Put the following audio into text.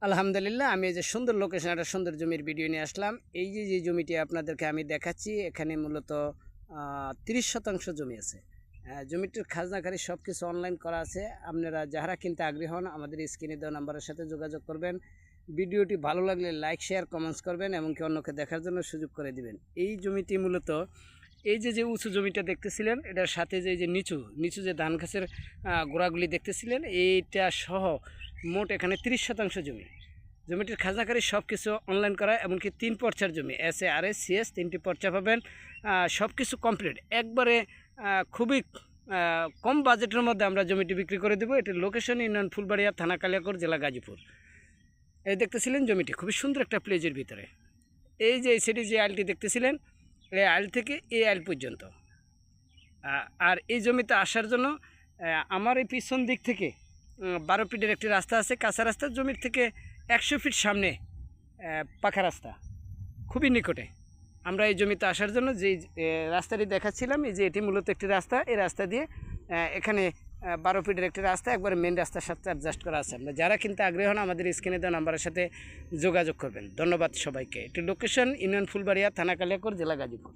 আলহামদুলিল্লাহ, আমি এই যে সুন্দর লোকেশন একটা সুন্দর জমির ভিডিও নিয়ে আসলাম। এই যে জমিটি আপনাদেরকে আমি দেখাচ্ছি, এখানে মূলত ৩০% জমি আছে। জমিটির খাজনাখারি সব কিছু অনলাইন করা আছে। আপনারা যারা কিনতে আগ্রহী হন আমাদের স্ক্রিনে দেওয়া নাম্বারের সাথে যোগাযোগ করবেন। ভিডিওটি ভালো লাগলে লাইক, শেয়ার, কমেন্টস করবেন, এমনকি অন্যকে দেখার জন্য সুযোগ করে দিবেন। এই জমিটি মূলত এই যে উঁচু জমিটা দেখতেছিলেন, এটার সাথে যে নিচু নিচু যে ধান গাছের গোড়াগুলি দেখতেছিলেন, এইটা সহ মোট এখানে ৩০% জমি। জমিটির খাজনাকারী সব কিছু অনলাইন করা, এমনকি 3 পর্চার জমি, SARS CS 3টি পর্চা পাবেন। সব কিছু কমপ্লিট একবারে খুবই কম বাজেটের মধ্যে আমরা জমিটি বিক্রি করে দেবো। এটির লোকেশন ইউনিয়ন ফুলবাড়িয়া, থানা কালিয়াকৈর, জেলা গাজীপুর। এই দেখতেছিলেন জমিটি খুবই সুন্দর একটা প্লেজের ভিতরে। এই যে সেটি যে আইলটি দেখতেছিলেন, এই আইল থেকে এই আইল পর্যন্ত। আর এই জমিতে আসার জন্য আমার এই পিছন দিক থেকে 12 ফিটের একটি রাস্তা আছে, কাঁচা রাস্তা। জমির থেকে 100 ফিট সামনে পাকা রাস্তা, খুবই নিকটে। আমরা এই জমিতে আসার জন্য যে রাস্তাটি দেখাচ্ছিলাম, এই যে এটি মূলত একটি রাস্তা। এই রাস্তা দিয়ে এখানে 12 ফিটের একটি রাস্তা একবারে মেন রাস্তার সাথে অ্যাডজাস্ট করা আছে। আমরা যারা কিনতে আগ্রহী হন আমাদের স্ক্রিনে দেওয়া নাম্বারের সাথে যোগাযোগ করবেন। ধন্যবাদ সবাইকে। এটি লোকেশন ইউনিয়ন ফুলবাড়িয়া, থানা কালিয়াকৈর, জেলা গাজীপুর।